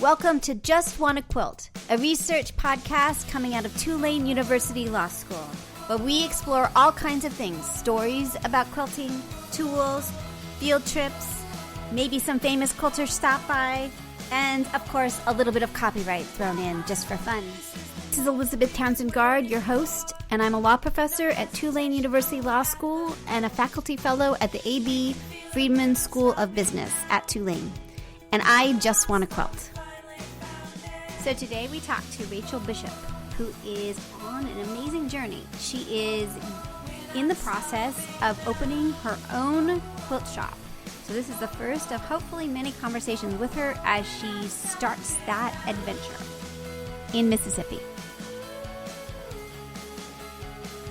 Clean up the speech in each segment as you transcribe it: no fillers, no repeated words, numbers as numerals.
Welcome to Just Wanna Quilt, a research podcast coming out of Tulane University Law School, where we explore all kinds of things, stories about quilting, tools, field trips, maybe some famous quilters stop by, and, of course, a little bit of copyright thrown in just for fun. This is Elizabeth Townsend Guard, your host, and I'm a law professor at Tulane University Law School and a faculty fellow at the A.B. Friedman School of Business at Tulane. And I just want to quilt. So today we talk to Rachel Bishop, who is on an amazing journey. She is in the process of opening her own quilt shop. So this is the first of hopefully many conversations with her as she starts that adventure in Mississippi.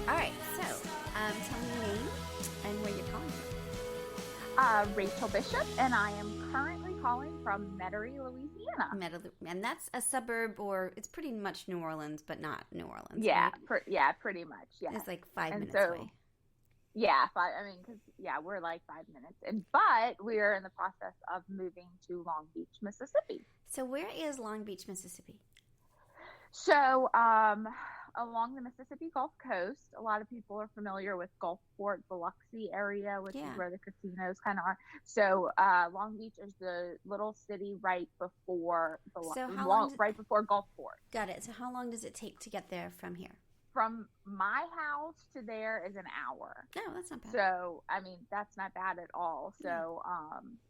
All right, so tell me your name and where you're calling from. Rachel Bishop, and I am currently calling from Metairie, Louisiana. And that's a suburb, or it's pretty much New Orleans, but not New Orleans. Yeah, right? pretty much. Yeah, it's like 5 minutes away. Yeah, we're like 5 minutes, but we are in the process of moving to Long Beach, Mississippi. So where is Long Beach, Mississippi? So, along the Mississippi Gulf Coast, a lot of people are familiar with Gulfport, Biloxi area, which is where the casinos kind of are. So, Long Beach is the little city right before right before Gulfport. Got it. So, how long does it take to get there from here? From my house to there is an hour. No, that's not bad. So, that's not bad at all. So,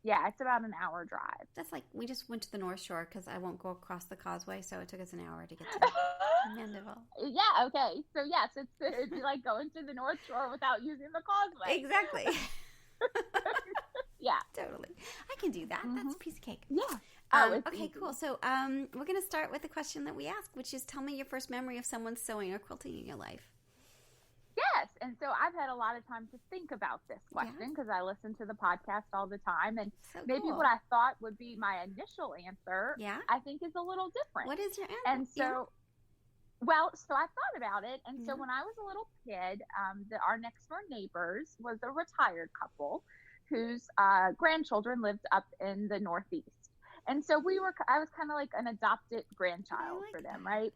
it's about an hour drive. That's like, we just went to the North Shore because I won't go across the causeway, so it took us an hour to get to Mandeville. Yeah, okay. So, yes, it'd be like going to the North Shore without using the causeway. Exactly. Yeah. Totally. I can do that. Mm-hmm. That's a piece of cake. Yeah. Okay, cool. So we're going to start with the question that we ask, which is, tell me your first memory of someone sewing or quilting in your life. Yes. And so I've had a lot of time to think about this question because I listen to the podcast all the time. And maybe what I thought would be my initial answer, I think is a little different. What is your answer? And so, so I thought about it. And so when I was a little kid, our next door neighbors was a retired couple whose grandchildren lived up in the Northeast. And so I was kind of like an adopted grandchild for them, right?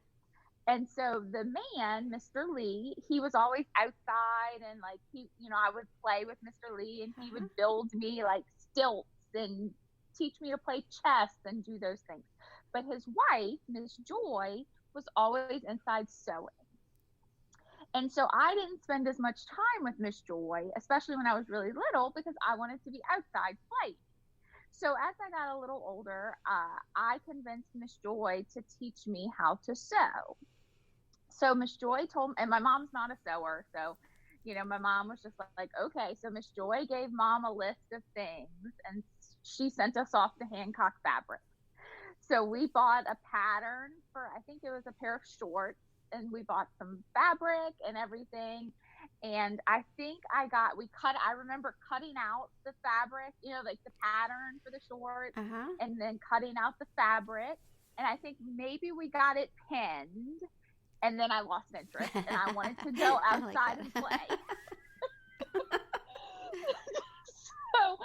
And so the man, Mr. Lee, he was always outside and like I would play with Mr. Lee and he would build me like stilts and teach me to play chess and do those things. But his wife, Miss Joy, was always inside sewing. And so I didn't spend as much time with Miss Joy, especially when I was really little, because I wanted to be outside playing. So as I got a little older, I convinced Miss Joy to teach me how to sew. So Miss Joy told me, and my mom's not a sewer, so, my mom was just like, okay. So Miss Joy gave Mom a list of things, and she sent us off to Hancock Fabric. So we bought a pattern for, I think it was a pair of shorts, and we bought some fabric and everything. And I think I remember cutting out the fabric, like the pattern for the shorts, and then cutting out the fabric. And I think maybe we got it pinned, and then I lost interest and I wanted to go outside and play. So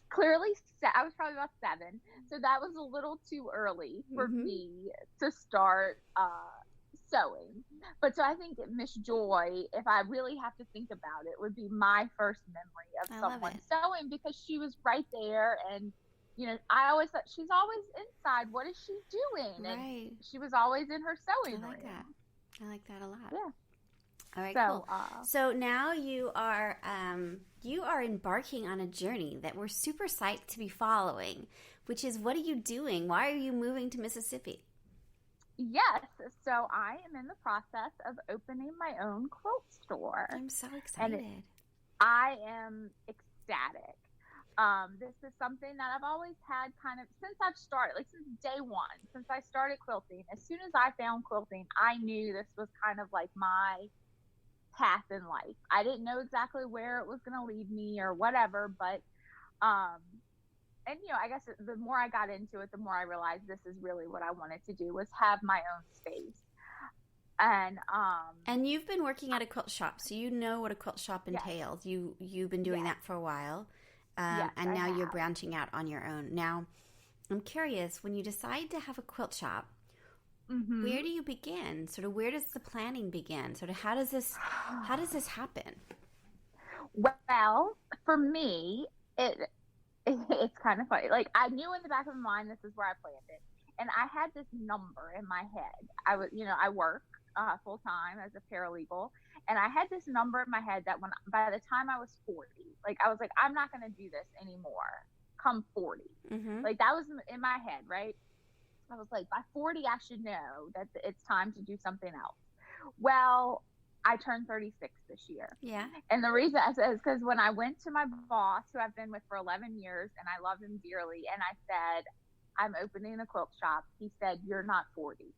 clearly, I was probably about 7. So that was a little too early for me to start sewing. But so I think Miss Joy, if I really have to think about it, would be my first memory of someone sewing, because she was right there. And I always thought, she's always inside, what is she doing? Right. And she was always in her sewing room. I like that a lot. Yeah. All right, cool. So now you are embarking on a journey that we're super psyched to be following, which is, what are you doing? Why are you moving to Mississippi? Yes. So I am in the process of opening my own quilt store. I'm so excited. And I am ecstatic. This is something that I've always had kind of since I've started, like since day one, since I started quilting. As soon as I found quilting, I knew this was kind of like my path in life. I didn't know exactly where it was going to lead me or whatever, but and I guess the more I got into it, the more I realized this is really what I wanted to do, was have my own space. And you've been working at a quilt shop, so you know what a quilt shop entails. You've been doing that for a while, and now you're branching out on your own. Now, I'm curious, when you decide to have a quilt shop, Mm-hmm. where do you begin? Sort of where does the planning begin? Sort of how does this happen? Well, for me, it's kind of funny. Like, I knew in the back of my mind this is where I planned it, and I had this number in my head. I work full time as a paralegal, and I had this number in my head that by the time I was 40, like I was like, I'm not going to do this anymore. Come 40, like that was in my head, right? I was like, by 40, I should know that it's time to do something else. Well, I turned 36 this year. Yeah. And the reason I said is because when I went to my boss, who I've been with for 11 years, and I love him dearly, and I said, I'm opening a quilt shop, he said, you're not 40.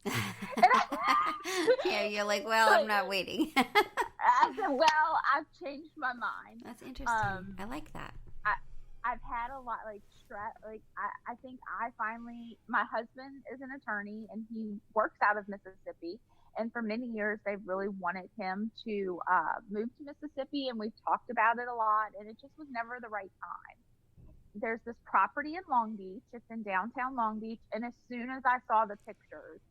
Yeah, you're like, well, I'm not waiting. I said, well, I've changed my mind. That's interesting. I like that. I've had a lot, like, stress. Like, I think my husband is an attorney, and he works out of Mississippi. And for many years, they've really wanted him to move to Mississippi, and we've talked about it a lot, and it just was never the right time. There's this property in Long Beach. It's in downtown Long Beach. And as soon as I saw the pictures,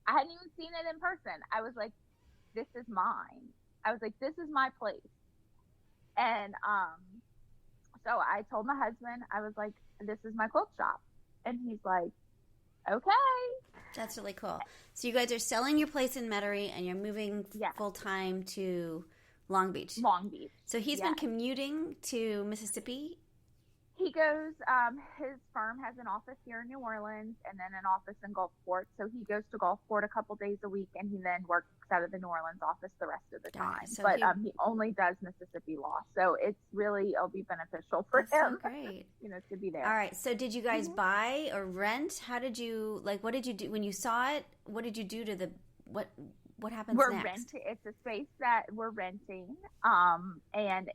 I hadn't even seen it in person. I was like, this is mine. I was like, this is my place. And so I told my husband, I was like, this is my quilt shop. And he's like, okay. That's really cool. So you guys are selling your place in Metairie, and you're moving full-time to Long Beach. Long Beach. So he's been commuting to Mississippi? He goes, his firm has an office here in New Orleans and then an office in Gulfport. So he goes to Gulfport a couple days a week, and he then works out of the New Orleans office the rest of the time. So but he only does Mississippi law. So it'll be beneficial for him. So great. To be there. All right. So did you guys buy or rent? How did you, what did you do when you saw it? What did you do to what happens we're next? Renting. It's a space that we're renting, and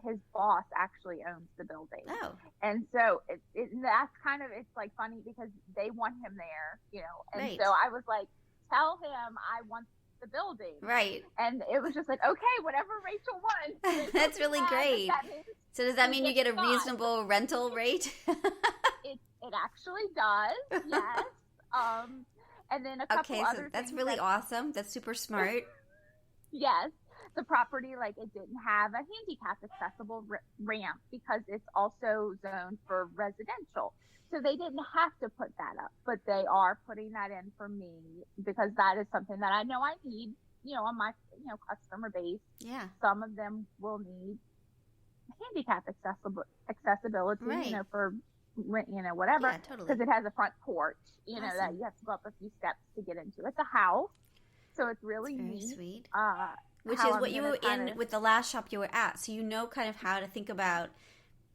his boss actually owns the building. Oh, and so that's kind of, it's like funny because they want him there, and right. so I was like, tell him I want the building, right? And it was just like, okay, whatever Rachel wants. That's really great. So does that mean you get a reasonable rental rate? It actually does, yes. And then a couple other things. That's really awesome. That's super smart. Yes. The property, it didn't have a handicap accessible ramp because it's also zoned for residential. So they didn't have to put that up, but they are putting that in for me because that is something that I know I need, on my, customer base. Yeah. Some of them will need handicap accessibility, right. For whatever, yeah, totally. Because it has a front porch, awesome. That you have to go up a few steps to get into. It's a house, so it's really very neat. Sweet. Which is what you were in with the last shop you were at, so you know kind of how to think about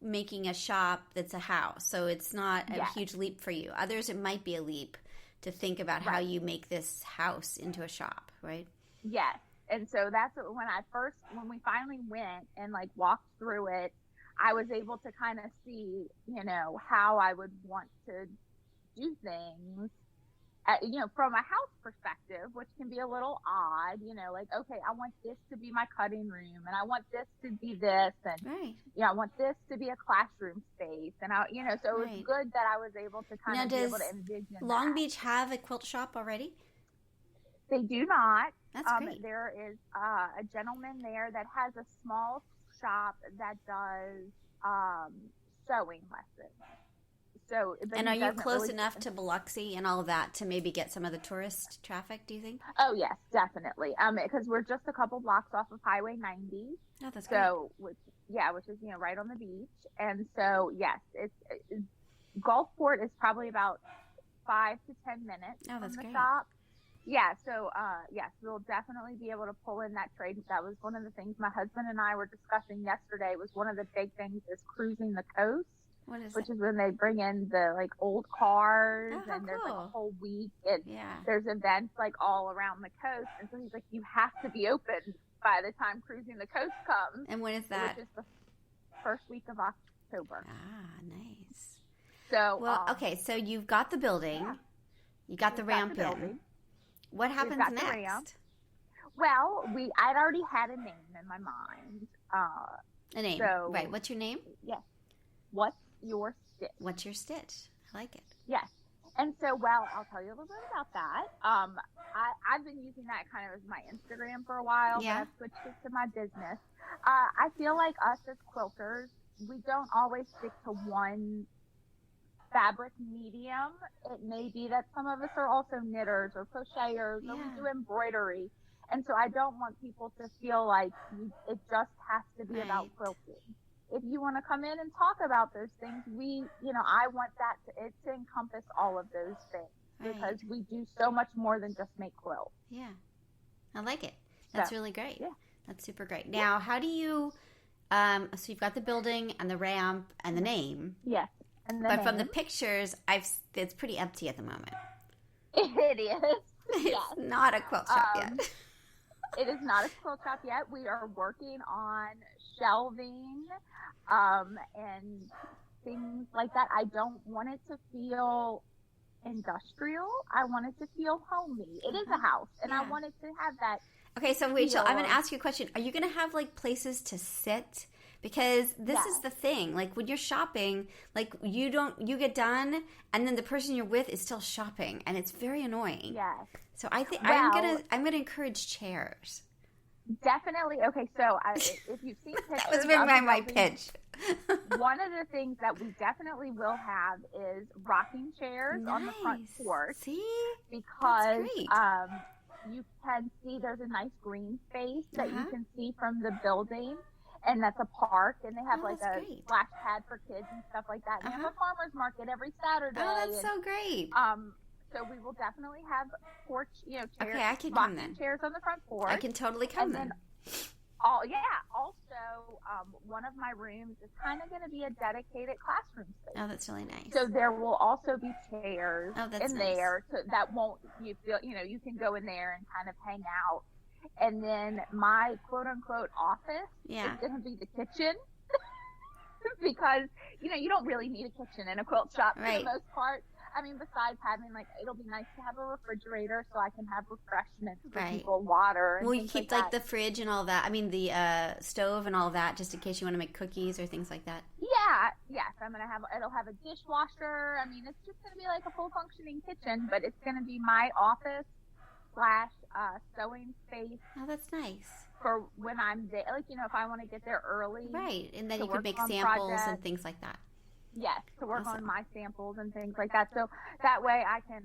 making a shop that's a house. So it's not a huge leap for you. Others, it might be a leap to think about how you make this house into a shop, right? Yes, and so that's when we finally went and walked through it. I was able to kind of see, how I would want to do things, from a house perspective, which can be a little odd, okay, I want this to be my cutting room, and I want this to be this, and, right. I want this to be a classroom space, and so it was good that I was able to kind of be able to envision Long Beach have a quilt shop already? They do not. That's great. There is a gentleman there that has a small shop that does sewing lessons. So, and are you close enough to Biloxi and all of that to maybe get some of the tourist traffic, do you think? Oh, yes, definitely. Because we're just a couple blocks off of Highway 90. Oh, that's great. Which is, right on the beach. And so, yes, Gulfport is probably about 5 to 10 minutes from the great. shop. Yeah, so, yes, we'll definitely be able to pull in that trade. That was one of the things my husband and I were discussing yesterday. Was one of the big things is cruising the coast. Which is when they bring in the old cars, and there's a whole week, and there's events all around the coast. And so he's like, you have to be open by the time cruising the coast comes. And when is that? Which is the first week of October. Ah, nice. So okay, so you've got the building, you got the ramp in. What happens next? Well, I'd already had a name in my mind. A name, right? What's your name? Yes. What's your stitch? What's your stitch? I like it. Yes. And so, well, I'll tell you a little bit about that. I've been using that kind of as my Instagram for a while, Yeah. but I've switched it to my business. I feel like us as quilters, we don't always stick to one fabric medium. It may be that some of us are also knitters or crocheters, or we do embroidery. And so I don't want people to feel like it just has to be about quilting. If you want to come in and talk about those things, I want that to encompass all of those things, because we do so much more than just make quilts. Yeah. I like it. That's really great. Yeah. That's super great. Now, how do you, so you've got the building and the ramp and the name. Yes. But from the pictures, it's pretty empty at the moment. It is. It's not a quilt shop yet. It is not a quilt shop yet. We are working on shelving and things like that. I don't want it to feel industrial. I want it to feel homey. It is a house, and I want it to have that. Okay, so Rachel, I'm going to ask you a question. Are you going to have like places to sit? Because this is the thing. Like when you're shopping, like you get done, and then the person you're with is still shopping, and it's very annoying. Yes. So I think I'm gonna encourage chairs. Definitely. Okay, so if you've seen pictures, that was my pitch. One of the things that we definitely will have is rocking chairs on the front porch. See, because you can see there's a nice green space that you can see from the building. And that's a park, and they have like a splash pad for kids and stuff like that. And they have a farmer's market every Saturday. Oh, that's so great. So we will definitely have porch, chairs. Okay, I can come then. Chairs on the front porch. I can totally come then. Also, one of my rooms is kind of going to be a dedicated classroom space. Oh, that's really nice. So there will also be chairs in there, so that won't you feel you can go in there and kind of hang out. And then my quote unquote office is going to be the kitchen. Because you don't really need a kitchen in a quilt shop for the most part. I mean, besides having it'll be nice to have a refrigerator so I can have refreshments for people, water. And you keep the fridge and all that. I mean, the stove and all that, just in case you want to make cookies or things like that. Yeah, yes. It'll have a dishwasher. I mean, it's just going to be like a full functioning kitchen, but it's going to be my office / sewing space. Oh, that's nice. For when I'm there, if I want to get there early. Right, and then you can make samples and things like that. Yes, to work on my samples and things like that. So that way I can.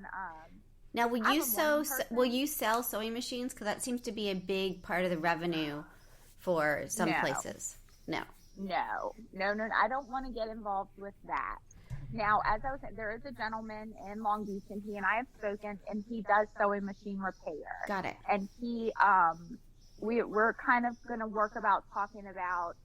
Now, will you sell sewing machines? Because that seems to be a big part of the revenue for some places. No. I don't want to get involved with that. Now, as I was saying, there is a gentleman in Long Beach, and he and I have spoken, and he does sewing machine repair. Got it. And he, we're kind of going to work about talking about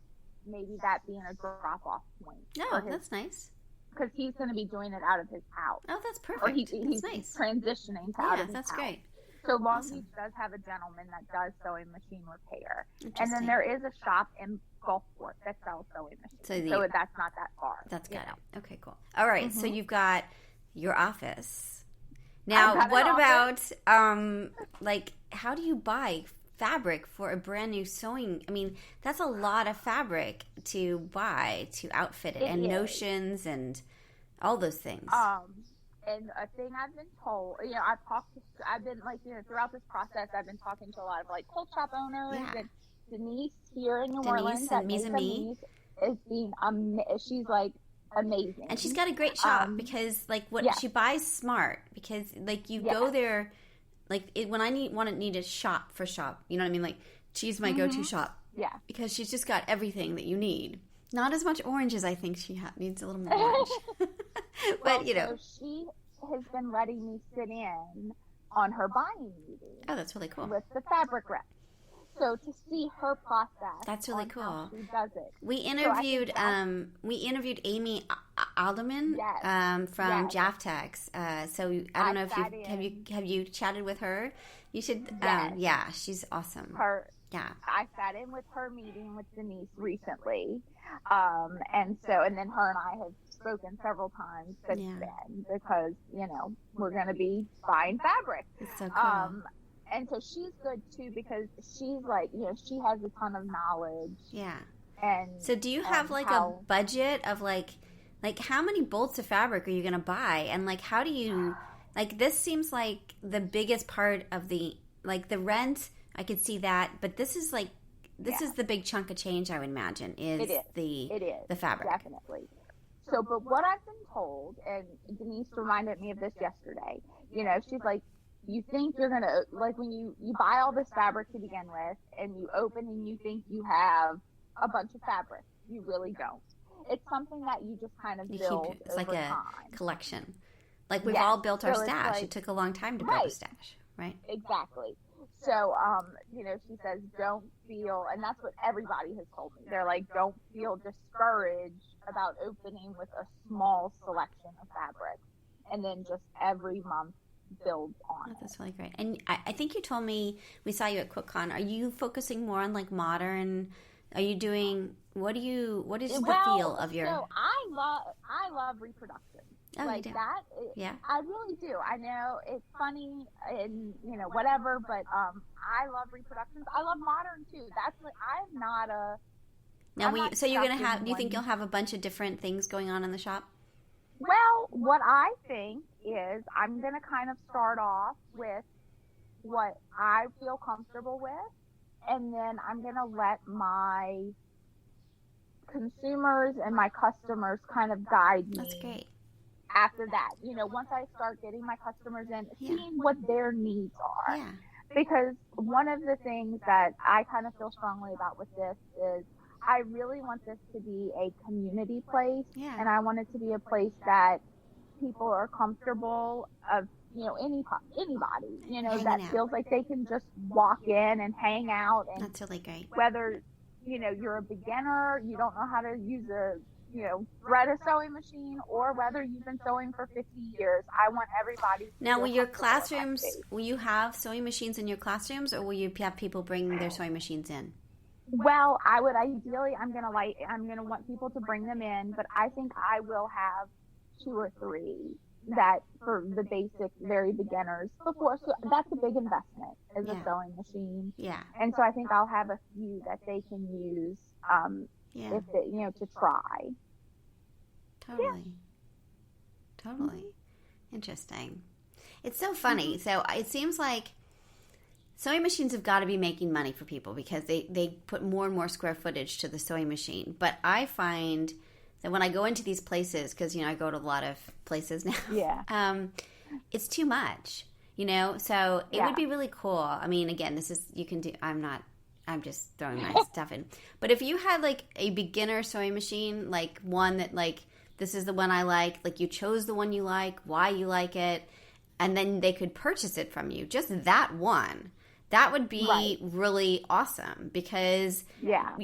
maybe that being a drop-off point. Oh, that's nice. Because he's going to be doing it out of his house. Oh, that's perfect. Or he's nice. Transitioning to out of his that's house. Great. So Long Beach does have a gentleman that does sewing machine repair. And then there is a shop in Gulfport that sells sewing machines. So that's not that far. That's good. Okay, cool. All right, so you've got your office. Now, what about, how do you buy fabric for a brand new sewing? I mean, that's a lot of fabric to buy to outfit it and notions and all those things. And a thing I've been told, throughout this process, I've been talking to a lot of quilt shop owners, and Denise here in New Orleans, and Mise and Me, is being she's amazing, and she's got a great shop because she buys smart, because you go there, when I need a shop for shop, you know what I mean? She's my go-to shop, because she's just got everything that you need. Not as much orange as I think she needs a little more orange. But, So she has been letting me sit in on her buying meeting. Oh, that's really cool. With the fabric rep. So to see her process. That's really cool. How she does it. We interviewed Amy Alderman from Jaftex. So I don't know if have you chatted with her? You should. She's awesome. I sat in with her meeting with Denise recently. And then her and I have spoken several times since then, because, we're going to be buying fabric. It's so cool. And so she's good too, because she's she has a ton of knowledge. Yeah. And so do you have a budget of Like, how many bolts of fabric are you going to buy? And, like, how do you, like, this seems like the biggest part of the, like, the rent, I could see that, but this is, like, this is the big chunk of change, I would imagine, is the fabric. Definitely. So, but what I've been told, and Denise reminded me of this yesterday, you know, she's like, you think you're going to, like, when you buy all this fabric to begin with, and you open and you think you have a bunch of fabric, you really don't. It's something that you just kind of build It's like a collection. Like, we've Yes. all built our So it's stash. like- It took a long time to build a stash, right? Exactly. So, you know, she says, don't feel, and that's what everybody has told me. They're like, don't feel discouraged about opening with a small selection of fabric, and then just every month build on it. That's really great. And I think you told me, we saw you at QuiltCon. Are you focusing more on, like, modern? Are you doing, what is the feel of your... So I love reproduction. Oh, like you do? that. Yeah. I really do. I know it's funny and, you know, whatever, but I love reproductions. I love modern too. That's like, I'm not a... Now, so you're going to have, do you think you'll have a bunch of different things going on in the shop? Well, what I think is I'm going to kind of start off with what I feel comfortable with, and then I'm going to let my consumers and my customers kind of guide me. That's great. After that, you know, once I start getting my customers in, seeing what their needs are. Yeah. Because one of the things that I kind of feel strongly about with this is I really want this to be a community place. Yeah. And I want it to be a place that people are comfortable of, you know, anybody, you know, Hanging that out. feels like they can just walk in and hang out. And That's really great. whether, you know, you're a beginner, you don't know how to use thread a sewing machine, or whether you've been sewing for 50 years, I want everybody to Now, feel will your comfortable in that classrooms, space. will you have sewing machines in your classrooms, or will you have people bring their sewing machines in? Well, I would ideally, I'm going to want people to bring them in, but I think I will have 2 or 3 that for the basic, very beginners before. So that's a big investment, is a sewing machine. Yeah. And so I think I'll have a few that they can use, if they, you know, to try. Totally. Interesting. It's so funny. So it seems like sewing machines have got to be making money for people because they put more and more square footage to the sewing machine. But I find that when I go into these places, because, you know, I go to a lot of places now. Yeah. It's too much, you know? So it would be really cool. I mean, again, I'm just throwing my stuff in. But if you had, like, a beginner sewing machine, like one that, like, this is the one I like you chose the one you like, why you like it, and then they could purchase it from you, just that one, that would be really awesome because,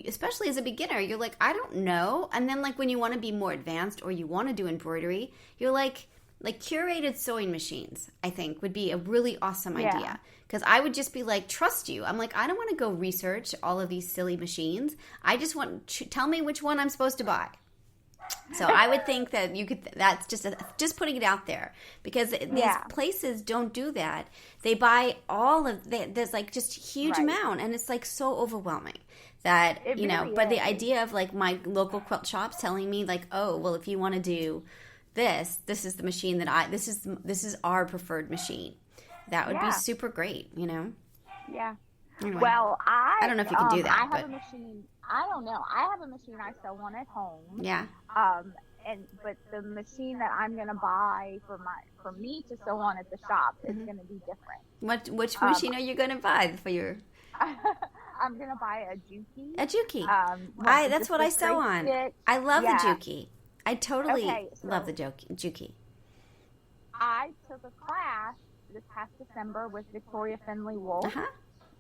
especially as a beginner, you're like, I don't know. And then, like, when you want to be more advanced or you want to do embroidery, you're like curated sewing machines, I think, would be a really awesome idea. Because I would just be like, trust you. I'm like, I don't want to go research all of these silly machines. I just want to tell me which one I'm supposed to buy. So I would think that you could. That's just putting it out there because these places don't do that. They buy all of there's like just huge amount, and it's like so overwhelming that it you know. Really but is. the idea of like my local quilt shops telling me like, oh well, if you want to do this is the machine that this is our preferred machine. That would be super great, you know. Yeah. Anyway, well, I don't know if you can do that. I have a machine. I don't know. I have a machine I sew on at home. Yeah. But the machine that I'm gonna buy for me to sew on at the shop is gonna be different. Which machine are you gonna buy for your? I'm gonna buy a Juki. A Juki. That's what I sew on. Stitch. I love the Juki. I totally so love the Juki. I took a class this past December with Victoria Finley Wolf.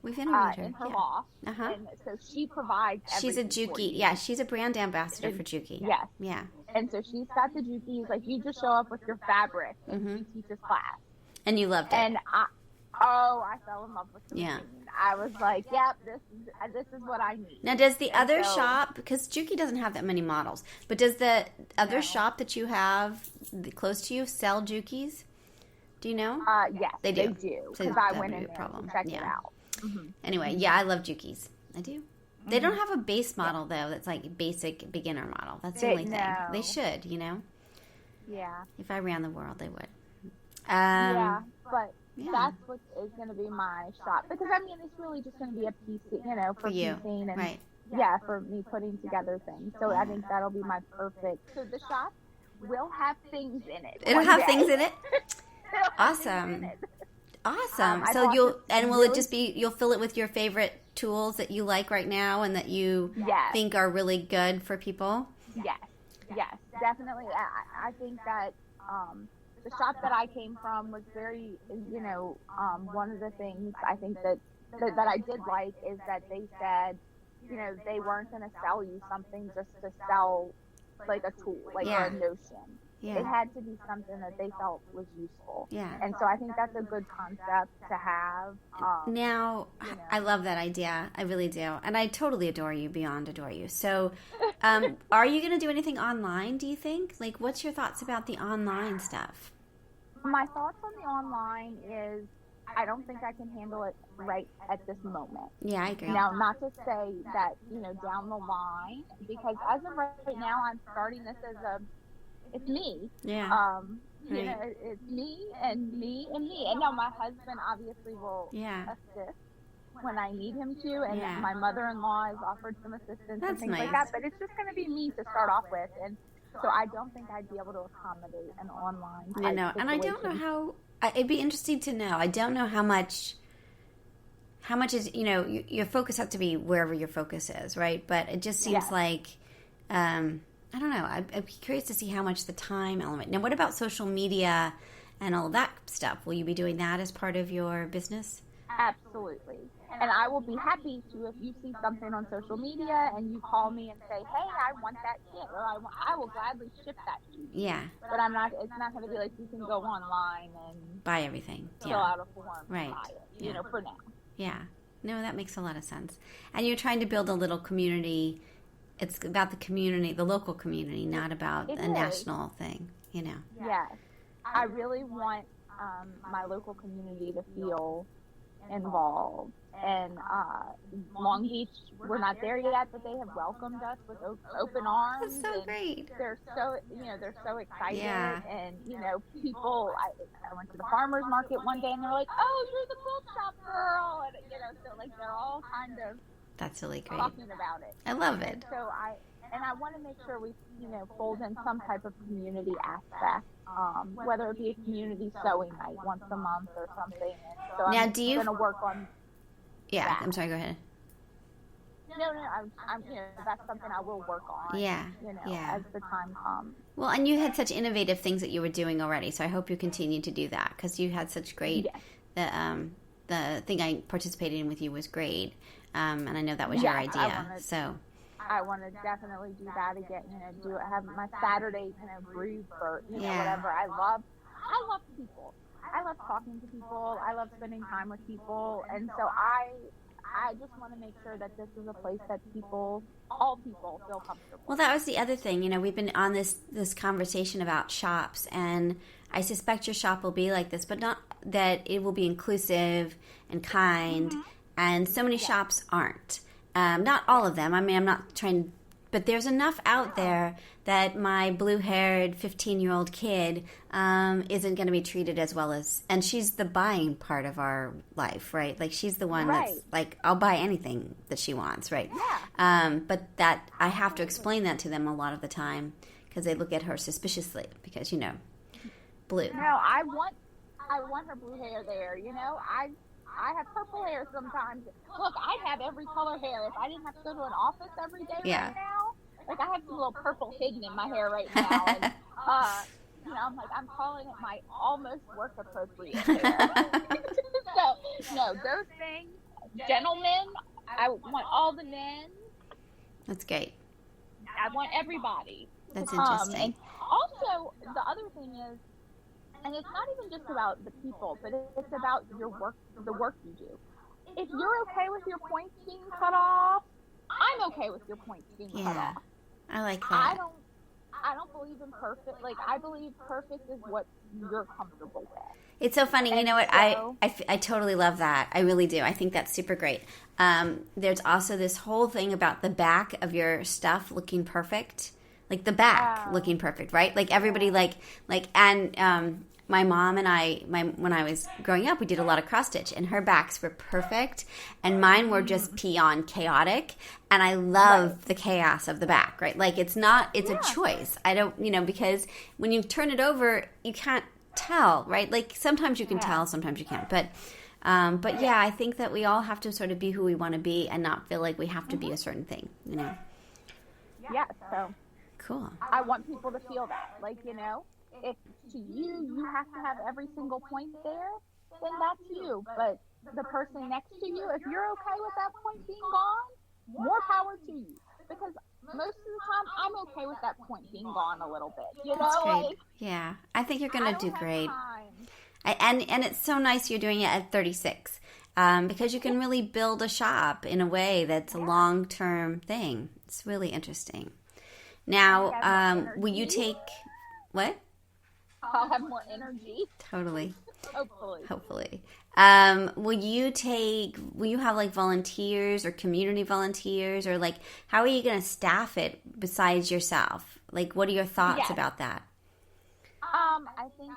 We've interviewed her in her loft, and so she provides. She's a Juki. Yeah, she's a brand ambassador for Juki. Yes. Yeah. And so she's got the Jukis. Like, you just show up with your fabric and she teaches class. And you loved it. And I fell in love with the machine. I was like, yep, this is what I need. Now, does the other shop, because Juki doesn't have that many models, but does the other shop that you have close to you sell Jukis? Do you know? Yes, they do. Because I went in there to check it out. Anyway, I love Jukis. I do. They don't have a base model, though, that's like basic beginner model. That's the only thing. No. They should, Yeah. If I ran the world, they would. But that's what is going to be my shop. Because, I mean, it's really just going to be a piece, for you. piecing and, right. yeah, for me putting together things. So I think that'll be my perfect. So the shop will have things in it. It'll have things in it? Awesome. Awesome. So will it just be, you'll fill it with your favorite tools that you like right now and that you think are really good for people? Yes, definitely. I think that the shop that I came from was very, one of the things I think that I did like is that they said, they weren't going to sell you something just to sell like a tool, like a notion. Yeah. It had to be something that they felt was useful. Yeah. And so I think that's a good concept to have. I love that idea. I really do. And I totally adore you, beyond adore you. So are you going to do anything online, do you think? Like, what's your thoughts about the online stuff? My thoughts on the online is I don't think I can handle it right at this moment. Yeah, I agree. Now, not to say that, down the line, because as of right now, I'm starting this as it's me. Yeah. It's me and me and me. And now my husband obviously will assist when I need him to. And my mother-in-law has offered some assistance and things like that. But it's just going to be me to start off with. And so I don't think I'd be able to accommodate an online type situation. And I don't know how. It'd be interesting to know. I don't know how much is, your focus has to be wherever your focus is, right? But it just seems like, I don't know. I'd be curious to see how much the time element. Now, what about social media and all that stuff? Will you be doing that as part of your business? Absolutely. And I will be happy to, if you see something on social media and you call me and say, hey, I want that kit, or I will gladly ship that to you. Yeah. But it's not going to be like you can go online and buy everything. Fill out a form right. And buy it, for now. Yeah. No, that makes a lot of sense. And you're trying to build a little community. It's about the community, the local community, not about a national thing, Yes. I really want my local community to feel involved. And Long Beach, we're not there yet, but they have welcomed us with open arms. That's so great. They're so excited. Yeah. And, people, I went to the farmer's market one day and they're like, oh, you're the quilt shop girl. And, so like they're all kind of That's really great. Talking about it. I love it. And so I want to make sure we, fold in some type of community aspect, whether it be a community sewing night once a month or something. And so now, I'm going to work on. Yeah, that. I'm sorry. Go ahead. No, I'm that's something I will work on. Yeah, as the time comes. Well, and you had such innovative things that you were doing already, so I hope you continue to do that because you had such great. Yes. The thing I participated in with you was great, and I know that was your idea. I want to definitely do that again. Have my Saturday brew for whatever. I love people. I love talking to people. I love spending time with people, and so I just want to make sure that this is a place that all people feel comfortable. Well, that was the other thing. We've been on this conversation about shops, and I suspect your shop will be like this, but not that it will be inclusive and kind. Mm-hmm. And so many shops aren't. Not all of them. I mean, I'm not trying, but there's enough out there that my blue-haired 15-year-old kid isn't going to be treated as well as, and she's the buying part of our life, right? Like she's the one that's like, I'll buy anything that she wants, right? Yeah. But that I have to explain that to them a lot of the time because they look at her suspiciously because blue. No, I want her blue hair there. I have purple hair sometimes. Look, I have every color hair. If I didn't have to go to an office every day right now, like I have some little purple hidden in my hair right now. And, I'm calling it my almost work appropriate hair. So, no, those things, gentlemen, I want all the men. That's great. I want everybody. That's interesting. And also, the other thing is, and it's not even just about the people, but it's about your work, the work you do. If you're okay with your points being cut off, I'm okay with your points being cut off. I like that. I don't believe in perfect. Like, I believe perfect is what you're comfortable with. It's so funny. You And know what? so, I totally love that. I really do. I think that's super great. There's also this whole thing about the back of your stuff looking perfect. Like the back looking perfect, right? Like everybody and my mom and when I was growing up, we did a lot of cross stitch, and her backs were perfect, and mine were just peon chaotic. And I love the chaos of the back, right? Like it's a choice. I don't, because when you turn it over, you can't tell, right? Like sometimes you can tell, sometimes you can't. But yeah, I think that we all have to sort of be who we want to be and not feel like we have to be a certain thing, Yeah. So Cool. I want people to feel that, like, if to you have to have every single point there, then that's you. But the person next to you, if you're okay with that point being gone, more power to you. Because most of the time, I'm okay with that point being gone a little bit. That's great. Like, Yeah, I think you're going to do great. Time. And it's so nice you're doing it at 36 because you can really build a shop in a way that's a long-term thing. It's really interesting. Now, will you take what? I'll have more energy. Totally. Hopefully. Will you have like volunteers or community volunteers, or like how are you going to staff it besides yourself? Like, what are your thoughts about that? I think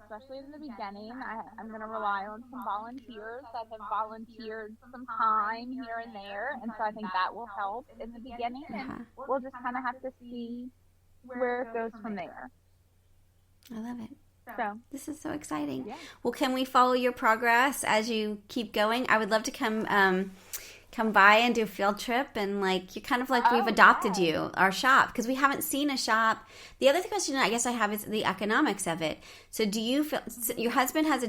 especially in the beginning, I'm going to rely on some volunteers that have volunteered some time here and there. And so I think that will help in the beginning. And we'll just kind of have to see where it goes from there. I love it. So this is so exciting. Yeah. Well, can we follow your progress as you keep going? I would love to come by and do a field trip, and like you're kind of like we've adopted you, our shop, because we haven't seen a shop. The other question I guess I have is the economics of it. So do you feel your husband has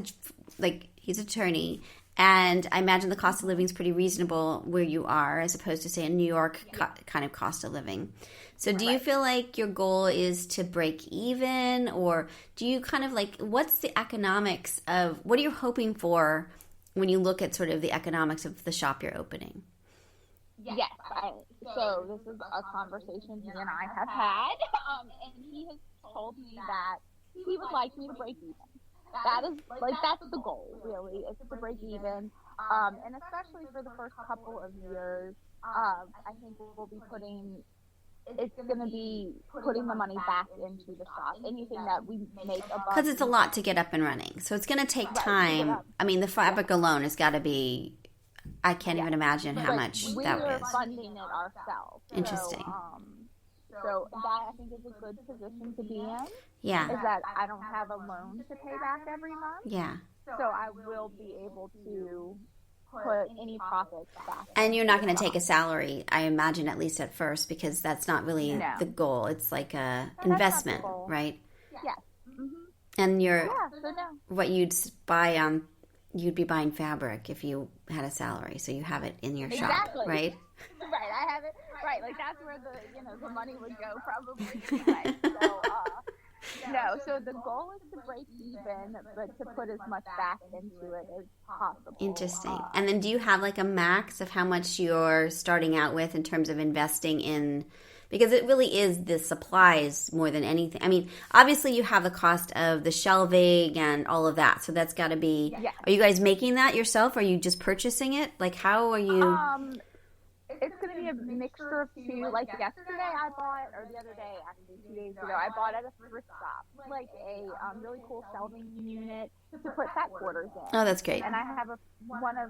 he's an attorney, and I imagine the cost of living is pretty reasonable where you are as opposed to say a New York kind of cost of living. So do you feel like your goal is to break even, or do you kind of like, what's the economics of, what are you hoping for when you look at sort of the economics of the shop you're opening? Yes. So this is a conversation he and I have had, and he has told me that he would like me to break even. That is that's the goal, really, is to break even. And especially for the first couple of years, I think we'll be it's going to be putting the money back into the shop. Anything that we make above. Because it's a lot to get up and running. So it's going to take time. I mean, the fabric alone has got to be, I can't even imagine how much that is. We're funding it ourselves. Interesting. So that, I think, is a good position to be in. Yeah. Is that I don't have a loan to pay back every month. Yeah. So I will be able to put any profits back. And you're not going to take a salary, I imagine, at least at first, because that's not really the goal. It's like a investment, right? Yes. Mm-hmm. And what you'd buy you'd be buying fabric if you had a salary, so you have it in your shop, right? Right, I have it. Right, like that's where the money would go probably. Anyway. So the goal is to break even, but to put as much back into it as possible. Interesting. And then do you have like a max of how much you're starting out with in terms of investing in, because it really is the supplies more than anything. I mean, obviously you have the cost of the shelving and all of that, so that's got to be, Are you guys making that yourself? Or are you just purchasing it? Like how are you? It's going to be a mixture of two. Like yesterday I bought, or the other day, actually 2 days ago, I bought at a thrift shop, like a really cool shelving unit to put fat quarters in. Oh, that's great. And I have one of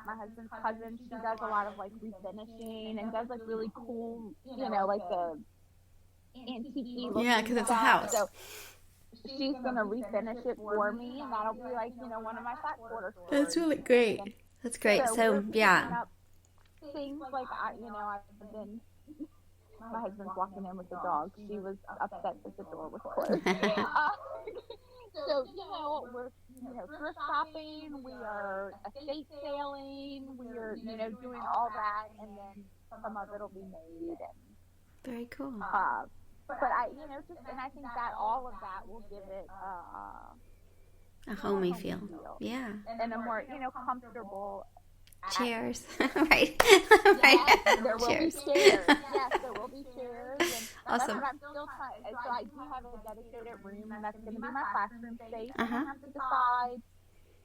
my husband's cousins, she does a lot of like refinishing and does like really cool, like the antique looking because it's a stuff. house. So she's going to refinish it for me, and that'll be like, one of my fat quarter stores. That's really great. That's great. So yeah. Things like I've been. My husband's walking in with the dog. She was upset that the door was closed. So we're thrift shopping. We are estate sailing. We are doing all that, and then some of it'll be made. And, very cool. But and I think that all of that will give it a homey feel. Yeah. And a more comfortable chairs. Right. Yes, Right. there will Chairs. be chairs. Yes, there will be chairs. And that's Awesome. what I'm still trying. So I do have a dedicated room, and that's going to be my classroom space. Uh-huh. And I have to decide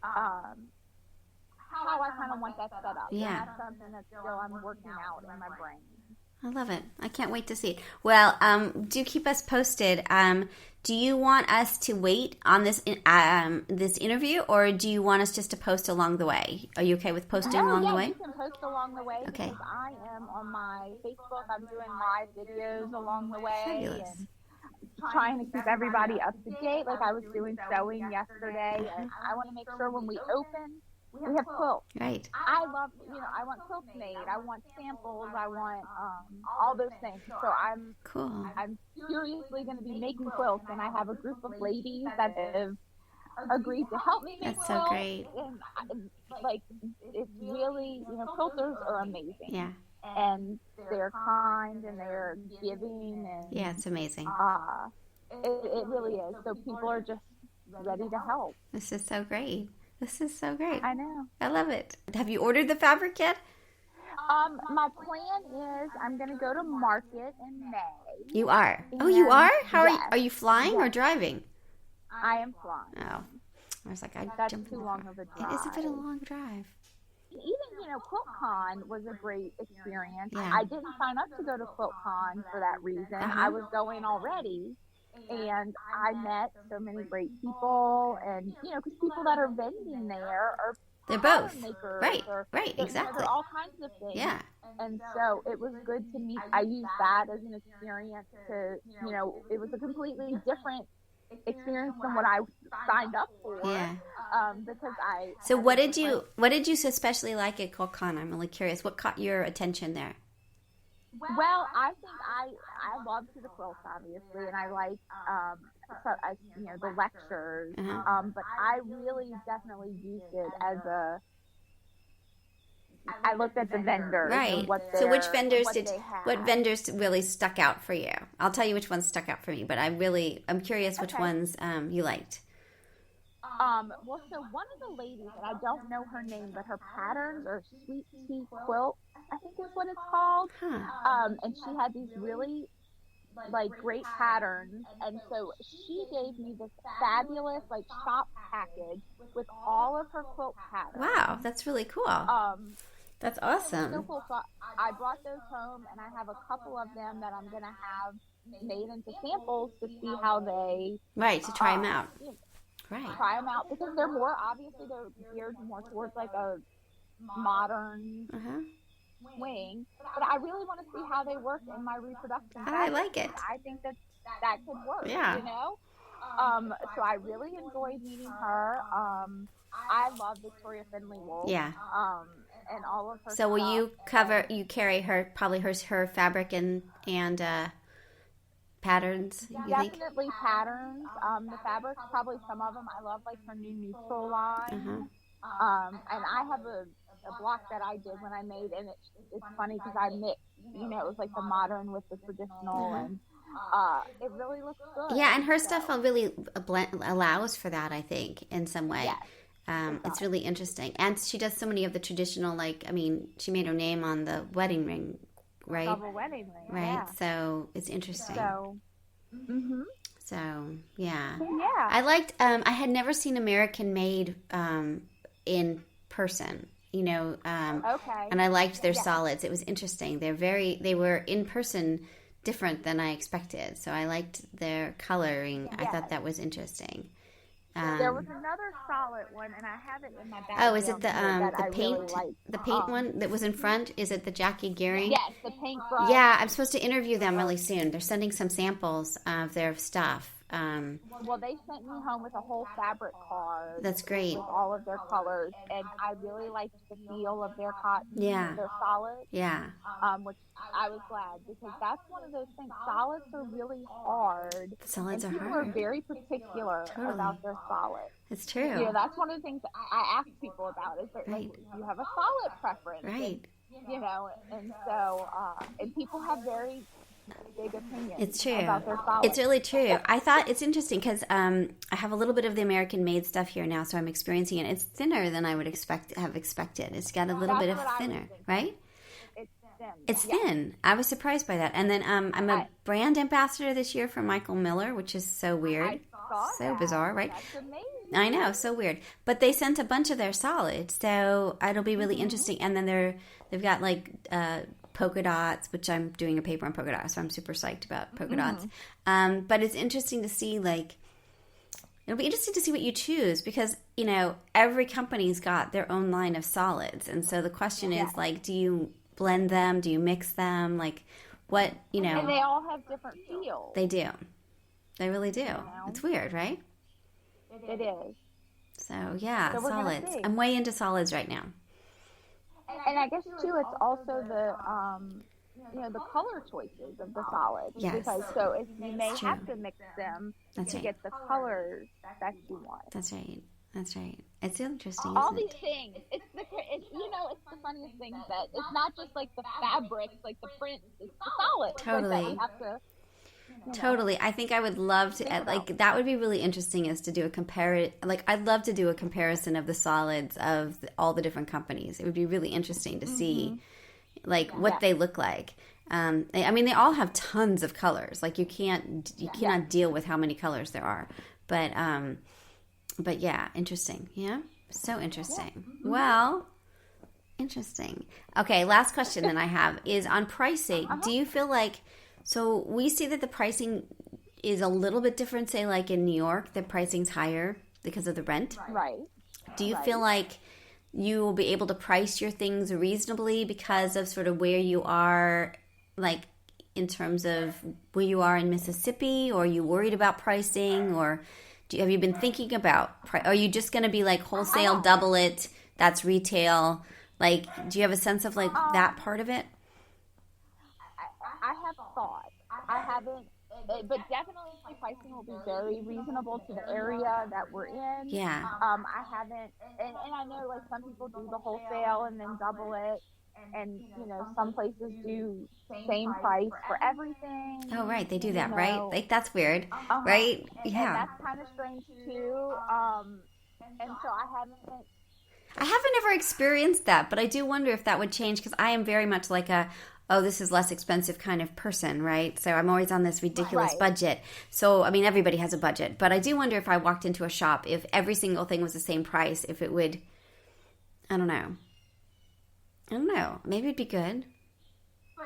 how I kind of want that set up. Yeah. And that's something that still I'm working out in my brain. I love it. I can't wait to see it. Well, do keep us posted. Do you want us to wait on this this interview, or do you want us just to post along the way? Are you okay with posting along the way? You can post along the way. Okay. Because I am on my Facebook. I'm doing live videos along the way. Fabulous. And trying to keep everybody up to date. Like I was doing sewing yesterday, and I want to make sure when we open, we have quilts. Right. I love, I want quilts made. I want samples. I want all those things. So Cool. I'm seriously going to be making quilts, and I have a group of ladies that have agreed to help me make That's quilts. so great. And it's really, quilters are amazing. Yeah. And they're kind and they're giving, and Yeah, it's amazing. it really is. So people are just ready to help. This is so great. This is so great. I know. I love it. Have you ordered the fabric yet? My plan is I'm going to go to market in May. You are. Oh, you are? How Yes. are you flying or driving? I am flying. Oh. I was like, I'd That's jump in too the long car. of a It is a bit of a long drive. Even, QuiltCon was a great experience. Yeah. I didn't sign up to go to QuiltCon for that reason. I was going already, and I met so many great people, and, because people that are vending there are They're pattern both. makers Right, or, right, exactly. they're all kinds of things. Yeah. And so it was good to meet. I used that as an experience to, it was a completely different experience from what I signed up for. Yeah. Because So what did you especially like at QuiltCon? I'm really curious. What caught your attention there? Well, I think I love the quilts, obviously, and I like the lectures. Uh-huh. But I really definitely used it as I looked at the vendors. Right. And what So which vendors what vendors really stuck out for you? I'll tell you which ones stuck out for me, but I'm curious which ones you liked. Well, so one of the ladies, and I don't know her name, but her patterns are Sweet Tea Quilt, I think is what it's called. Huh. And she had these really great patterns, and so she gave me this fabulous shop package with all of her quilt patterns. Wow, that's really cool. That's awesome. So cool. So I brought those home, and I have a couple of them that I'm gonna have made into samples to see how they Right, to try them out. Right. Try them out, because they're they're geared more towards a modern wing, but I really want to see how they work in my reproduction. I like it. I think that could work. Yeah. So I really enjoyed meeting her. I love Victoria Finley Wolf. Yeah. And all of her. So will stuff. you carry her fabric and patterns? You think? Definitely patterns. The fabrics, probably some of them. I love her new neutral line. And I have a block that I did when I made, and it's funny because I mixed, it was the modern with the traditional, and it really looks good. Yeah, and her stuff really allows for that, I think, in some way. Yes. It's really interesting. And she does so many of the traditional, she made her name on the wedding ring, right? Double wedding ring. Right, Yeah. so it's interesting. So, yeah. Yeah. I liked, I had never seen American Made in person, okay. and I liked their solids. It was interesting. They were in person different than I expected. So I liked their coloring. I thought that was interesting. There was another solid one, and I have it in my bag. Oh, is it the paint? Really liked. The paint one that was in front? Is it the Jackie Gearing? Yes, the paint brush. Yeah, I'm supposed to interview them really soon. They're sending some samples of their stuff. Well, they sent me home with a whole fabric card. That's great. With all of their colors, and I really liked the feel of their cotton. Yeah. Their solids. Yeah. Which I was glad, because that's one of those things. Solids are really hard. Solids and are people hard. are very particular about their solids. It's true. That's one of the things that I ask people about. Is that do you have a solid preference? Right. And, and so and people have very big opinions It's true. about their solids. It's really true. I thought it's interesting because I have a little bit of the American-made stuff here now, so I'm experiencing it. It's thinner than I would have expected. It's got a little bit of thinner, right? It's thin. I was surprised by that. And then I'm a brand ambassador this year for Michael Miller, which is so weird. So bizarre, right? That's amazing. I know, so weird. But they sent a bunch of their solids, so it'll be really interesting. And then they've got like polka dots, which I'm doing a paper on polka dots, so I'm super psyched about polka dots. But it's interesting to see, like, it'll be interesting to see what you choose because, you know, every company's got their own line of solids. And so the question is, like, do you blend them? Do you mix them? Like, what, you know. And they all have different feels. They do. They really do. It's weird, right? It is. So, yeah, solids. I'm way into solids right now. And I guess, too, it's also the, you know, the color choices of the solids. Yes. Because, so if you may have to mix them to get the colors that you want. That's right. That's right. It's interesting, all isn't these it? things. It's you know, it's the funniest thing that it's not just like the fabrics, like the prints. It's the solids. Totally. Like, that we have to, Totally. I think I would love to, like, that would be really interesting is to do I'd love to do a comparison of the solids of all the different companies. It would be really interesting to see, like, what they look like. I mean, they all have tons of colors. Like, you cannot deal with how many colors there are. But yeah, interesting. Yeah. So interesting. Well, interesting. Okay. Last question that I have is on pricing. Do you feel like, so we see that the pricing is a little bit different, say like in New York, the pricing's higher because of the rent. Right. Do you feel like you will be able to price your things reasonably because of sort of where you are, like in terms of where you are in Mississippi, or are you worried about pricing, or have you been thinking about, are you just going to be like wholesale, double it, that's retail? Like, do you have a sense of like that part of it? I have thought. I haven't, but definitely pricing will be very reasonable to the area that we're in. Yeah. I haven't, and I know like some people do the wholesale and then double it. And, you know, some places do same price for everything. Oh, right. They do that, right? Like, that's weird, right? Yeah. And that's kind of strange, too. And so I haven't ever experienced that, but I do wonder if that would change because I am very much like this is less expensive kind of person, right? So I'm always on this ridiculous budget. So, I mean, everybody has a budget. But I do wonder if I walked into a shop, if every single thing was the same price, if it would, I don't know. Maybe it'd be good.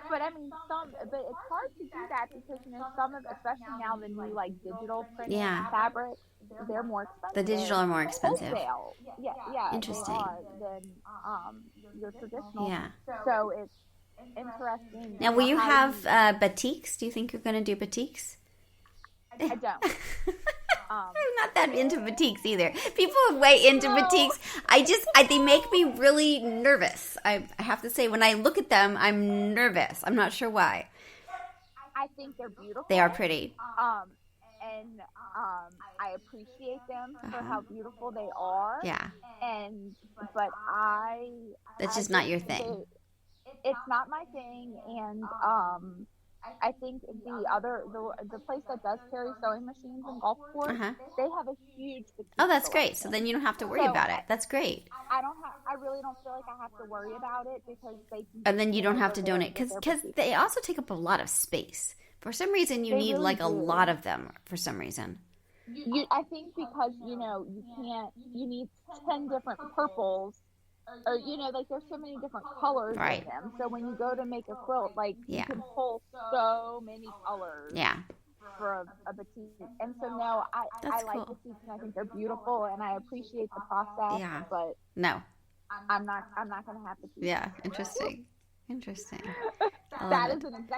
But I mean, but it's hard to do that because, you know, some of, especially now the new like digital print fabrics, they're more expensive. The digital are more expensive. Wholesale. Yeah. Interesting. They are than your traditional. Yeah. So it's interesting. Now, will you have batiks? Do you think you're going to do batiks? I don't. I'm not that into batiks either. People are way into batiks. They make me really nervous. I have to say, when I look at them, I'm nervous. I'm not sure why. I think they're beautiful. They are pretty. And I appreciate them for how beautiful they are. Yeah. But that's just not your thing. It's not my thing, and I think the place that does carry sewing machines in Gulfport, they have a huge boutique. Oh, that's great. So then you don't have to worry about it. That's great. I really don't feel like I have to worry about it because they can. And then you don't have to donate because they also take up a lot of space. For some reason, you need really like a lot of them. For some reason. I think because you need 10 different purples. Or, you know, like there's so many different colors in them. So when you go to make a quilt, like you can pull so many colors for a batik. And so no, I like batiks and I think they're beautiful and I appreciate the process. Yeah. But no, I'm not going to have to. Yeah, interesting. That is an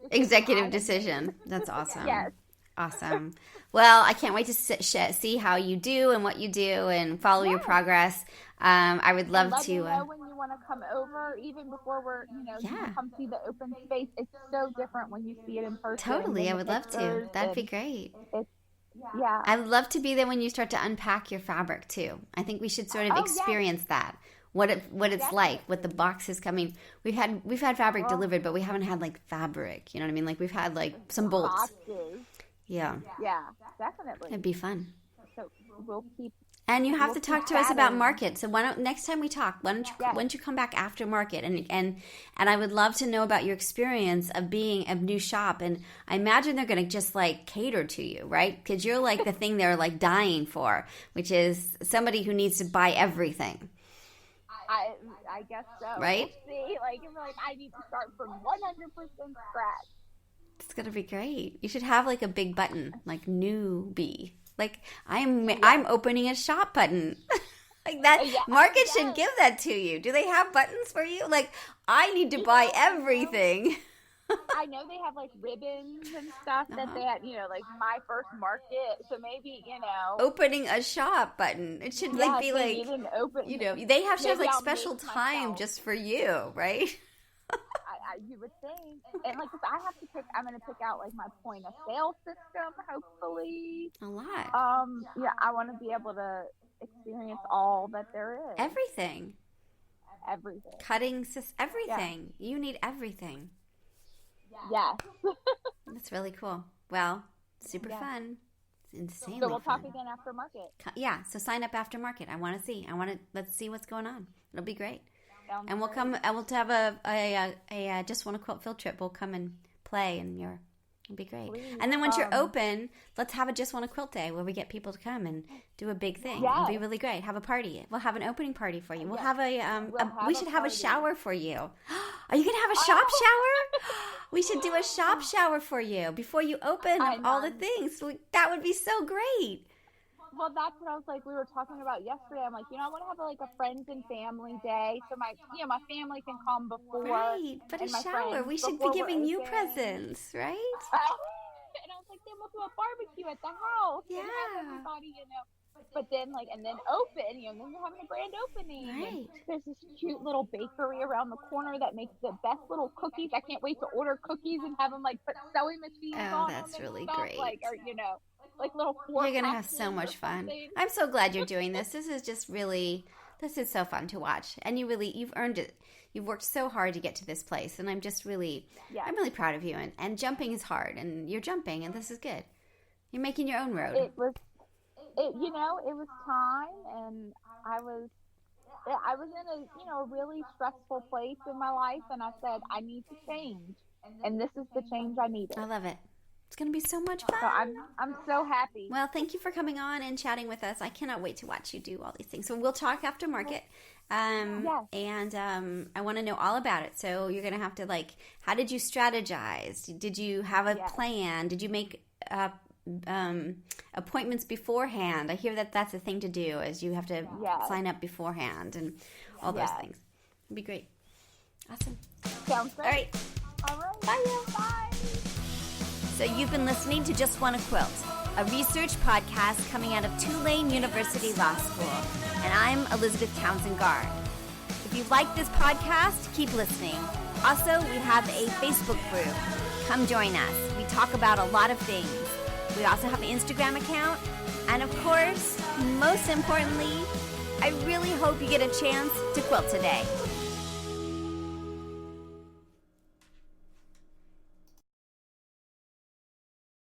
executive decision. That's awesome. Yes. Awesome. Well, I can't wait to see how you do and what you do and follow your progress. I would love to. To let me know when you want to come over, even before you come see the open space. It's so different when you see it in person. Totally, I would love to. That'd be great. I would love to be there when you start to unpack your fabric too. I think we should sort of experience that what it's like, what the box is coming. We've had fabric delivered, but we haven't had like fabric. You know what I mean? Like we've had like some bolts. Boxes. Yeah. Yeah, definitely. It'd be fun. So we'll keep. And you have to talk to us about market. So next time we talk, why don't you come back after market? And I would love to know about your experience of being a new shop. And I imagine they're going to just like cater to you, right? Because you're like the thing they're like dying for, which is somebody who needs to buy everything. I guess so. Right? We'll see. Like, I need to start from 100% scratch. It's going to be great. You should have like a big button, like newbie. Like I'm opening a shop button. Like that market should give that to you. Do they have buttons for you? Like I need to buy everything. I know they have like ribbons and stuff that they had, like my first market. So maybe, opening a shop button. It should like be like, they have to have like special time just for you, right? You would think, and like, I'm going to pick out like my point of sale system, hopefully. A lot. I want to be able to experience all that there is. Everything. Cutting, everything. Yeah. You need everything. Yes. That's really cool. Well, super fun. It's insanely So we'll fun. talk again after market. Yeah. So sign up after market. I want to see. Let's see what's going on. It'll be great. And we'll come. I will have a just want to quilt field trip. We'll come and play, and it'll be great. Please, and then once you're open, let's have a just want to quilt day where we get people to come and do a big thing. Yes. It'll be really great. Have a party. We'll have an opening party for you. We'll have we should have a shower for you. Are you gonna have a shop shower? We should do a shop shower for you before you open all the things. That would be so great. Well, that's what I was like. We were talking about yesterday. I'm like, I want to have like a friends and family day, so my family can come before. Right, but a shower. We should be giving you presents, right? And I was like, then we'll do a barbecue at the house. Yeah. And have everybody, But then and then open, and then you're having a grand opening. Right. And there's this cute little bakery around the corner that makes the best little cookies. I can't wait to order cookies and have them like put sewing machines on. Oh, that's really great. Like little. You're gonna have so much fun. I'm so glad you're doing this. This is so fun to watch, and you've earned it. You've worked so hard to get to this place, and I'm just really, I'm really proud of you. And jumping is hard, and you're jumping, and this is good. You're making your own road. It was time, and I was in a really stressful place in my life, and I said I need to change, and this is the change I needed. I love it. It's going to be so much fun. So I'm so happy. Well, thank you for coming on and chatting with us. I cannot wait to watch you do all these things. So we'll talk after market. And I want to know all about it. So you're going to have to how did you strategize? Did you have a plan? Did you make appointments beforehand? I hear that that's a thing to do, is you have to sign up beforehand and all those things. It'd be great. Awesome. Sounds great. All right. All right. Bye. Bye. So you've been listening to Just Wanna Quilt, a research podcast coming out of Tulane University Law School. And I'm Elizabeth Townsend Gard. If you like this podcast, keep listening. Also, we have a Facebook group. Come join us. We talk about a lot of things. We also have an Instagram account. And of course, most importantly, I really hope you get a chance to quilt today.